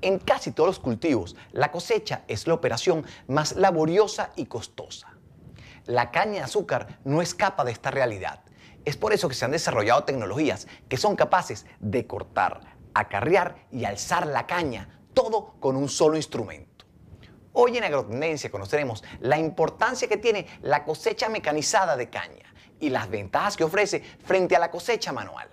En casi todos los cultivos, la cosecha es la operación más laboriosa y costosa. La caña de azúcar no escapa de esta realidad. Es por eso que se han desarrollado tecnologías que son capaces de cortar, acarrear y alzar la caña, todo con un solo instrumento. Hoy en Agrotendencia conoceremos la importancia que tiene la cosecha mecanizada de caña y las ventajas que ofrece frente a la cosecha manual.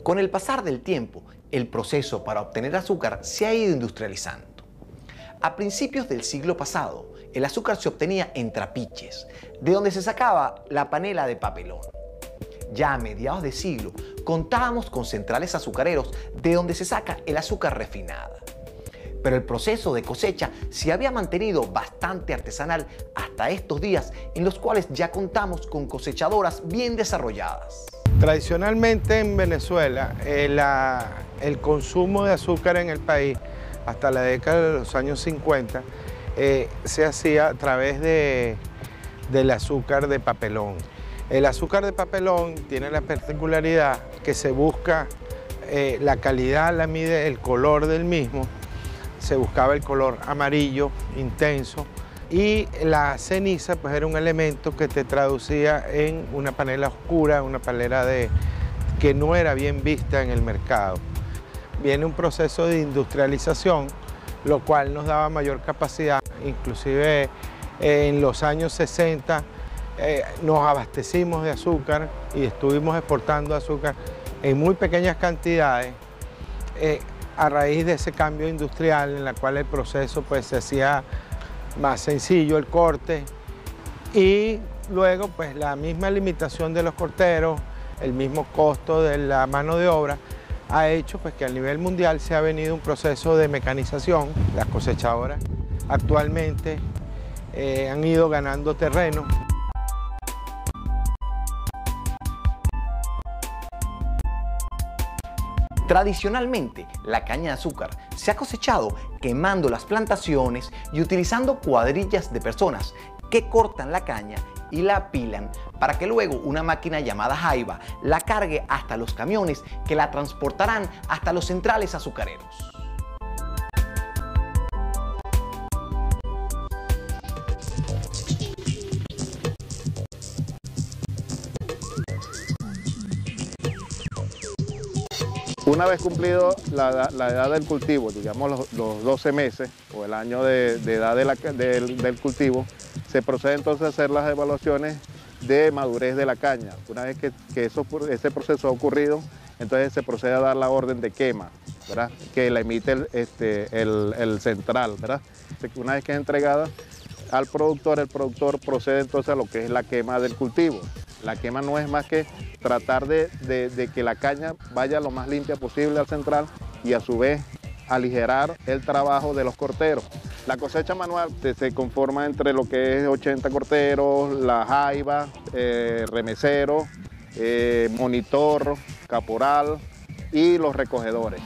Con el pasar del tiempo, el proceso para obtener azúcar se ha ido industrializando. A principios del siglo pasado, el azúcar se obtenía en trapiches, de donde se sacaba la panela de papelón. Ya a mediados de siglo, contábamos con centrales azucareros, de donde se saca el azúcar refinada. Pero el proceso de cosecha se había mantenido bastante artesanal hasta estos días, en los cuales ya contamos con cosechadoras bien desarrolladas. Tradicionalmente en Venezuela, el consumo de azúcar en el país, hasta la década de los años 50, se hacía a través del azúcar de papelón. El azúcar de papelón tiene la particularidad que se busca la calidad, la mide el color del mismo, se buscaba el color amarillo, intenso, y la ceniza pues era un elemento que te traducía en una panela oscura, una panela que no era bien vista en el mercado. Viene un proceso de industrialización, lo cual nos daba mayor capacidad. Inclusive en los años 60 nos abastecimos de azúcar y estuvimos exportando azúcar en muy pequeñas cantidades a raíz de ese cambio industrial en la cual el proceso pues se hacía más sencillo, el corte, y luego pues la misma limitación de los corteros, el mismo costo de la mano de obra ha hecho pues que a nivel mundial se ha venido un proceso de mecanización. Las cosechadoras actualmente han ido ganando terreno. Tradicionalmente, la caña de azúcar se ha cosechado quemando las plantaciones y utilizando cuadrillas de personas que cortan la caña y la apilan para que luego una máquina llamada jaiba la cargue hasta los camiones que la transportarán hasta los centrales azucareros. Una vez cumplido la edad del cultivo, digamos los 12 meses o el año de edad del cultivo, se procede entonces a hacer las evaluaciones de madurez de la caña. Una vez que ese proceso ha ocurrido, entonces se procede a dar la orden de quema, ¿verdad? Que la emite el central, ¿verdad? Una vez que es entregada al productor, el productor procede entonces a lo que es la quema del cultivo. La quema no es más que tratar de que la caña vaya lo más limpia posible al central y a su vez aligerar el trabajo de los corteros. La cosecha manual se conforma entre lo que es 80 corteros, la jaiba, remesero, monitor, caporal y los recogedores.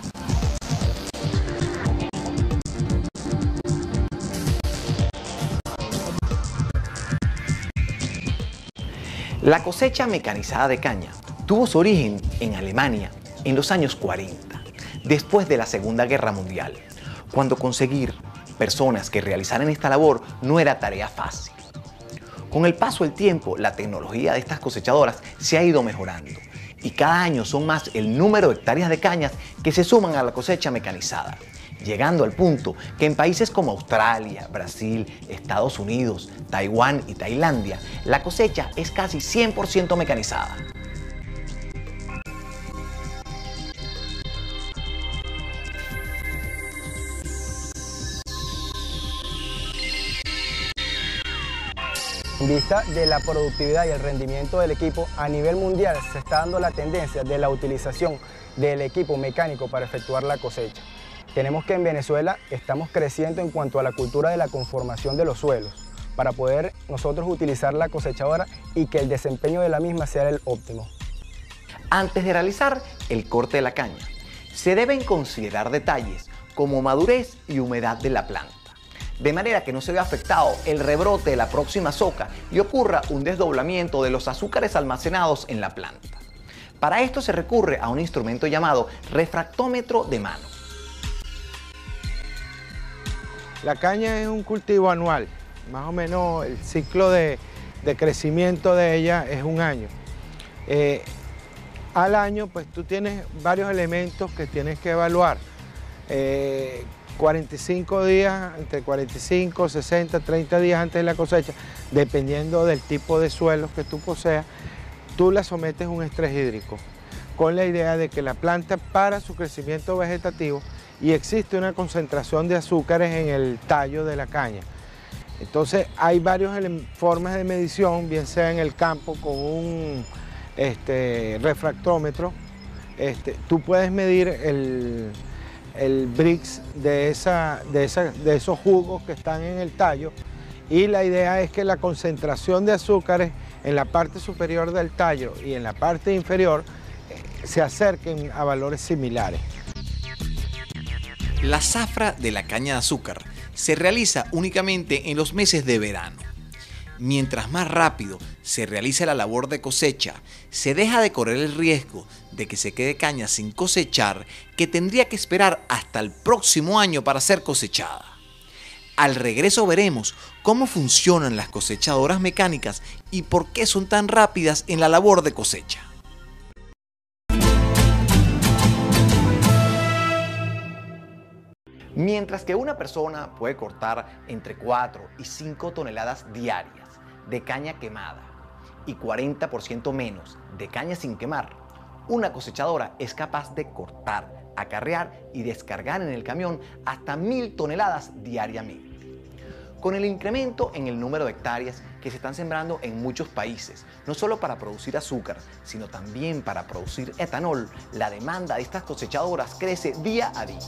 La cosecha mecanizada de caña tuvo su origen en Alemania en los años 40, después de la Segunda Guerra Mundial, cuando conseguir personas que realizaran esta labor no era tarea fácil. Con el paso del tiempo, la tecnología de estas cosechadoras se ha ido mejorando y cada año son más el número de hectáreas de cañas que se suman a la cosecha mecanizada, llegando al punto que en países como Australia, Brasil, Estados Unidos, Taiwán y Tailandia, la cosecha es casi 100% mecanizada. En vista de la productividad y el rendimiento del equipo, a nivel mundial se está dando la tendencia de la utilización del equipo mecánico para efectuar la cosecha. Tenemos que en Venezuela estamos creciendo en cuanto a la cultura de la conformación de los suelos, para poder nosotros utilizar la cosechadora y que el desempeño de la misma sea el óptimo. Antes de realizar el corte de la caña, se deben considerar detalles como madurez y humedad de la planta, de manera que no se vea afectado el rebrote de la próxima soca y ocurra un desdoblamiento de los azúcares almacenados en la planta. Para esto se recurre a un instrumento llamado refractómetro de mano. La caña es un cultivo anual, más o menos el ciclo de crecimiento de ella es un año. Al año pues tú tienes varios elementos que tienes que evaluar. 45 días, entre 45, 60, 30 días antes de la cosecha, dependiendo del tipo de suelos que tú poseas, tú la sometes a un estrés hídrico, con la idea de que la planta para su crecimiento vegetativo y existe una concentración de azúcares en el tallo de la caña. Entonces hay varias formas de medición, bien sea en el campo con un refractómetro. Tú puedes medir el Brix de esos jugos que están en el tallo, y la idea es que la concentración de azúcares en la parte superior del tallo y en la parte inferior se acerquen a valores similares. La zafra de la caña de azúcar se realiza únicamente en los meses de verano. Mientras más rápido se realice la labor de cosecha, se deja de correr el riesgo de que se quede caña sin cosechar, que tendría que esperar hasta el próximo año para ser cosechada. Al regreso veremos cómo funcionan las cosechadoras mecánicas y por qué son tan rápidas en la labor de cosecha. Mientras que una persona puede cortar entre 4 y 5 toneladas diarias de caña quemada y 40% menos de caña sin quemar, una cosechadora es capaz de cortar, acarrear y descargar en el camión hasta 1000 toneladas diariamente. Con el incremento en el número de hectáreas que se están sembrando en muchos países, no solo para producir azúcar, sino también para producir etanol, la demanda de estas cosechadoras crece día a día.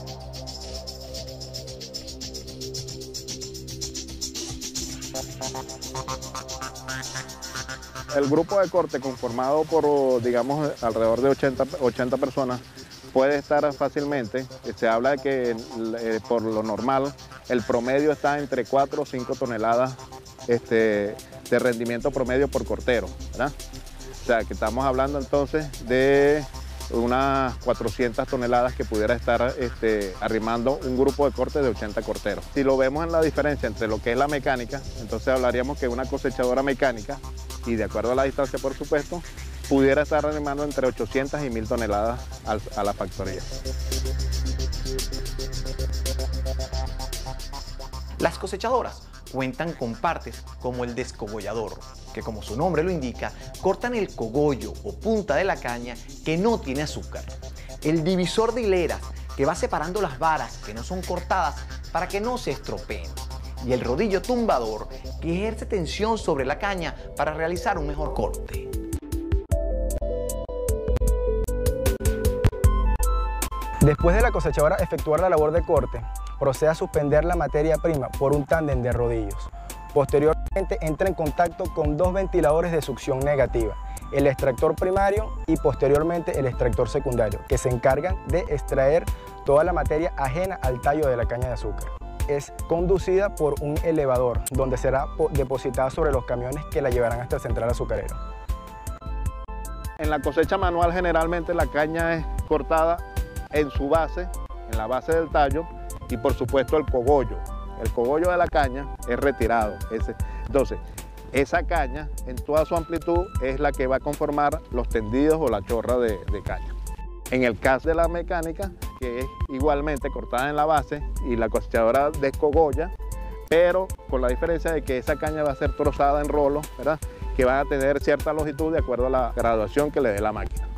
El grupo de corte conformado por, digamos, alrededor de 80 personas puede estar fácilmente. Se habla de que por lo normal el promedio está entre 4 o 5 toneladas de rendimiento promedio por cortero, ¿verdad? O sea, que estamos hablando entonces de unas 400 toneladas que pudiera estar arrimando un grupo de corte de 80 corteros. Si lo vemos en la diferencia entre lo que es la mecánica, entonces hablaríamos que una cosechadora mecánica, y de acuerdo a la distancia por supuesto, pudiera estar arrimando entre 800 y 1000 toneladas a la factoría. Las cosechadoras cuentan con partes como el descogollador, que como su nombre lo indica, cortan el cogollo o punta de la caña que no tiene azúcar. El divisor de hileras, que va separando las varas que no son cortadas para que no se estropeen. Y el rodillo tumbador, que ejerce tensión sobre la caña para realizar un mejor corte. Después de la cosechadora efectuar la labor de corte, procede a suspender la materia prima por un tándem de rodillos. Posteriormente entra en contacto con 2 ventiladores de succión negativa, el extractor primario y posteriormente el extractor secundario, que se encargan de extraer toda la materia ajena al tallo de la caña de azúcar. Es conducida por un elevador, donde será depositada sobre los camiones que la llevarán hasta el central azucarero. En la cosecha manual generalmente la caña es cortada en su base, en la base del tallo, y por supuesto el cogollo. El cogollo de la caña es retirado. Entonces, esa caña en toda su amplitud es la que va a conformar los tendidos o la chorra de caña. En el caso de la mecánica, que es igualmente cortada en la base y la cosechadora descogolla, pero con la diferencia de que esa caña va a ser trozada en rolos, ¿verdad?, que van a tener cierta longitud de acuerdo a la graduación que le dé la máquina.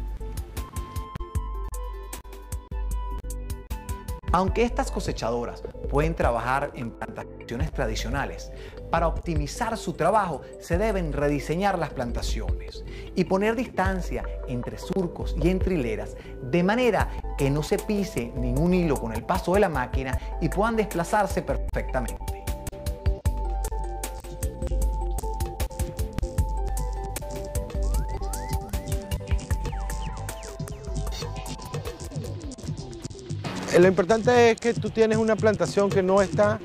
Aunque estas cosechadoras pueden trabajar en plantaciones tradicionales, para optimizar su trabajo se deben rediseñar las plantaciones y poner distancia entre surcos y entre hileras de manera que no se pise ningún hilo con el paso de la máquina y puedan desplazarse perfectamente. Lo importante es que tú tienes una plantación que no está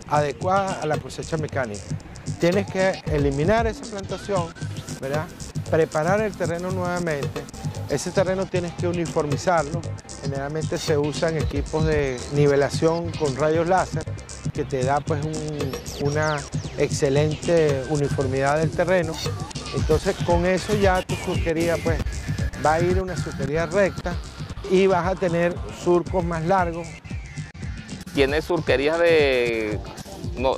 adecuada a la cosecha mecánica. Tienes que eliminar esa plantación, ¿verdad? Preparar el terreno nuevamente. Ese terreno tienes que uniformizarlo. Generalmente se usan equipos de nivelación con rayos láser que te da pues una excelente uniformidad del terreno. Entonces con eso ya tu surquería pues va a ir una surquería recta y vas a tener surcos más largos. Tiene surquerías de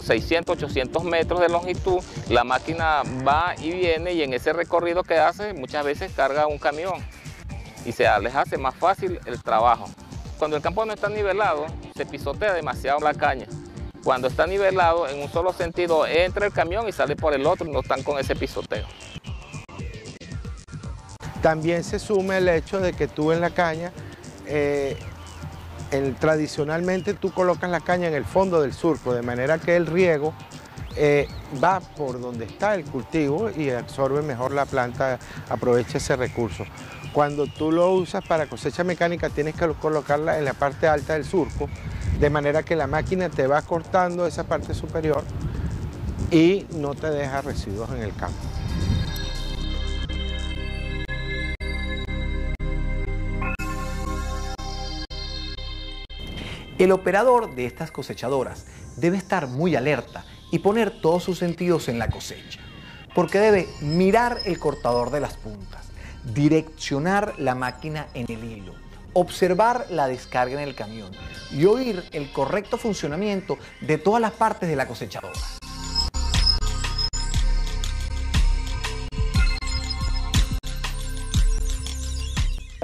600, 800 metros de longitud. La máquina va y viene y en ese recorrido que hace muchas veces carga un camión y les hace más fácil el trabajo. Cuando el campo no está nivelado, se pisotea demasiado la caña. Cuando está nivelado, en un solo sentido entra el camión y sale por el otro y no están con ese pisoteo. También se suma el hecho de que tú en la caña, tradicionalmente tú colocas la caña en el fondo del surco, de manera que el riego va por donde está el cultivo y absorbe mejor la planta, aprovecha ese recurso. Cuando tú lo usas para cosecha mecánica tienes que colocarla en la parte alta del surco, de manera que la máquina te va cortando esa parte superior y no te deja residuos en el campo. El operador de estas cosechadoras debe estar muy alerta y poner todos sus sentidos en la cosecha, porque debe mirar el cortador de las puntas, direccionar la máquina en el hilo, observar la descarga en el camión y oír el correcto funcionamiento de todas las partes de la cosechadora.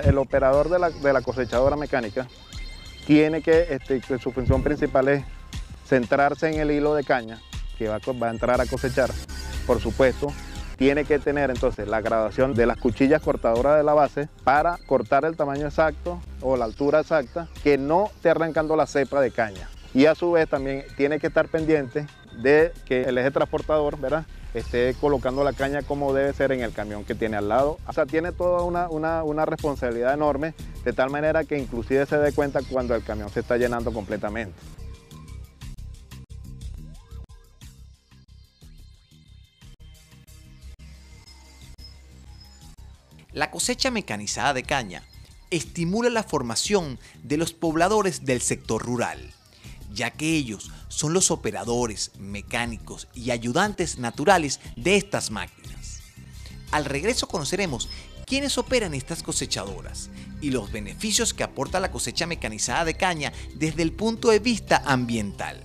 El operador de la cosechadora mecánica tiene que su función principal es centrarse en el hilo de caña que va a entrar a cosechar. Por supuesto, tiene que tener entonces la graduación de las cuchillas cortadoras de la base para cortar el tamaño exacto o la altura exacta, que no esté arrancando la cepa de caña. Y a su vez también tiene que estar pendiente de que el eje transportador, ¿verdad?, esté colocando la caña como debe ser en el camión que tiene al lado. O sea, tiene toda una responsabilidad enorme, de tal manera que inclusive se dé cuenta cuando el camión se está llenando completamente. La cosecha mecanizada de caña estimula la formación de los pobladores del sector rural, ya que ellos son los operadores, mecánicos y ayudantes naturales de estas máquinas. Al regreso conoceremos quiénes operan estas cosechadoras y los beneficios que aporta la cosecha mecanizada de caña desde el punto de vista ambiental.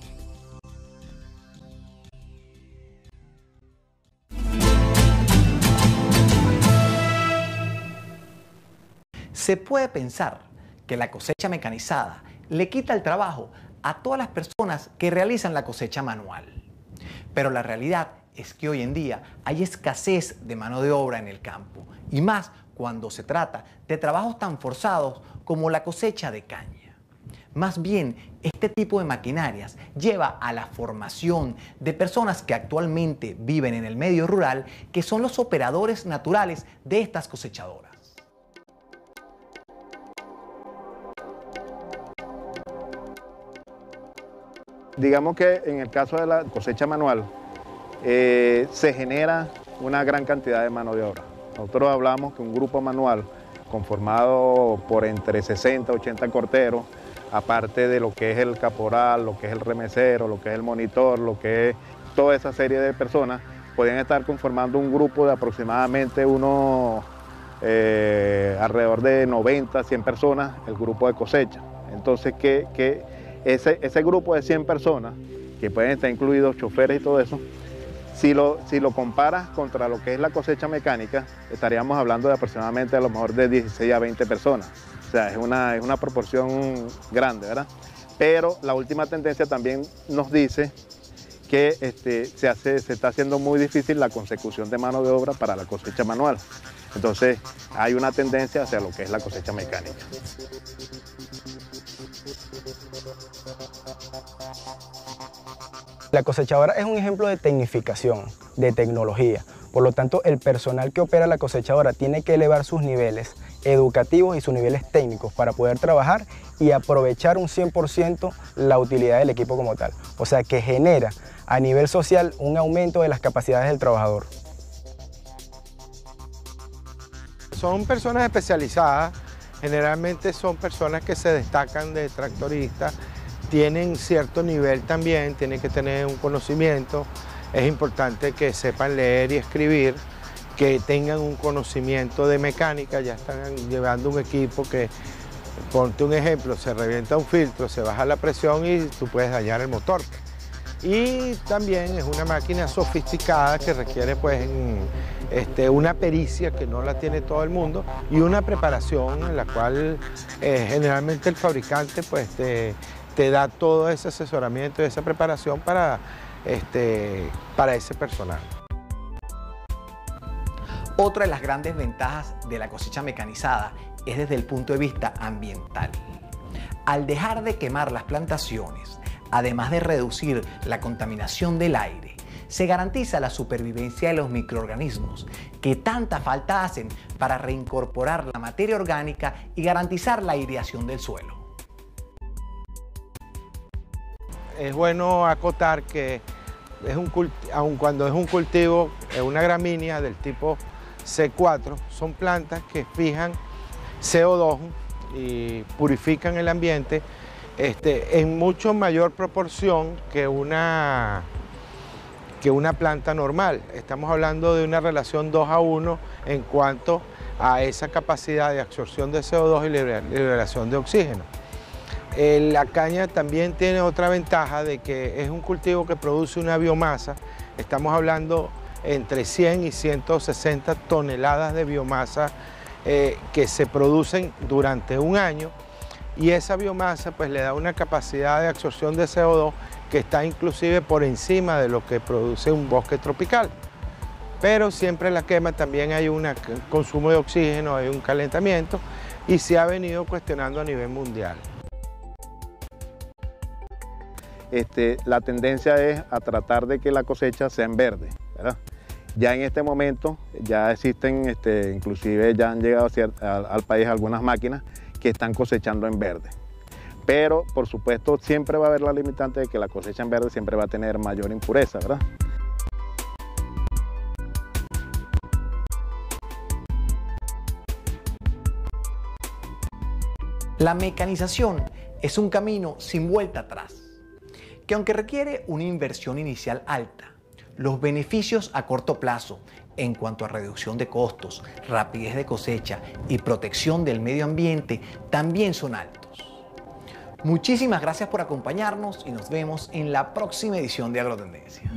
Se puede pensar que la cosecha mecanizada le quita el trabajo a todas las personas que realizan la cosecha manual. Pero la realidad es que hoy en día hay escasez de mano de obra en el campo, y más cuando se trata de trabajos tan forzados como la cosecha de caña. Más bien, este tipo de maquinarias lleva a la formación de personas que actualmente viven en el medio rural, que son los operadores naturales de estas cosechadoras. Digamos que en el caso de la cosecha manual se genera una gran cantidad de mano de obra. Nosotros hablamos que un grupo manual conformado por entre 60 y 80 corteros, aparte de lo que es el caporal, lo que es el remesero, lo que es el monitor, lo que es toda esa serie de personas, podían estar conformando un grupo de aproximadamente alrededor de 90, 100 personas, el grupo de cosecha. Entonces, ese grupo de 100 personas, que pueden estar incluidos choferes y todo eso, si lo comparas contra lo que es la cosecha mecánica, estaríamos hablando de aproximadamente a lo mejor de 16 a 20 personas. O sea, es una proporción grande, ¿verdad? Pero la última tendencia también nos dice que se está haciendo muy difícil la consecución de mano de obra para la cosecha manual. Entonces, hay una tendencia hacia lo que es la cosecha mecánica. La cosechadora es un ejemplo de tecnificación, de tecnología. Por lo tanto, el personal que opera la cosechadora tiene que elevar sus niveles educativos y sus niveles técnicos para poder trabajar y aprovechar un 100% la utilidad del equipo como tal. O sea, que genera a nivel social un aumento de las capacidades del trabajador. Son personas especializadas, generalmente son personas que se destacan de tractoristas, tienen cierto nivel también, tienen que tener un conocimiento, es importante que sepan leer y escribir, que tengan un conocimiento de mecánica, ya están llevando un equipo que, ponte un ejemplo, se revienta un filtro, se baja la presión y tú puedes dañar el motor. Y también es una máquina sofisticada que requiere pues una pericia que no la tiene todo el mundo y una preparación en la cual generalmente el fabricante pues te da todo ese asesoramiento y esa preparación para ese personal. Otra de las grandes ventajas de la cosecha mecanizada es desde el punto de vista ambiental. Al dejar de quemar las plantaciones, además de reducir la contaminación del aire, se garantiza la supervivencia de los microorganismos que tanta falta hacen para reincorporar la materia orgánica y garantizar la aireación del suelo. Es bueno acotar que aun cuando es un cultivo, una gramínea del tipo C4, son plantas que fijan CO2 y purifican el ambiente en mucho mayor proporción que una planta normal. Estamos hablando de una relación 2:1 en cuanto a esa capacidad de absorción de CO2 y liberación de oxígeno. La caña también tiene otra ventaja de que es un cultivo que produce una biomasa. Estamos hablando entre 100 y 160 toneladas de biomasa que se producen durante un año, y esa biomasa pues le da una capacidad de absorción de CO2 que está inclusive por encima de lo que produce un bosque tropical. Pero siempre en la quema también hay un consumo de oxígeno, hay un calentamiento, y se ha venido cuestionando a nivel mundial. La tendencia es a tratar de que la cosecha sea en verde, ¿verdad? Ya en este momento ya existen, inclusive ya han llegado al país algunas máquinas que están cosechando en verde. Pero, por supuesto, siempre va a haber la limitante de que la cosecha en verde siempre va a tener mayor impureza, ¿verdad? La mecanización es un camino sin vuelta atrás, que aunque requiere una inversión inicial alta, los beneficios a corto plazo en cuanto a reducción de costos, rapidez de cosecha y protección del medio ambiente también son altos. Muchísimas gracias por acompañarnos y nos vemos en la próxima edición de Agrotendencia.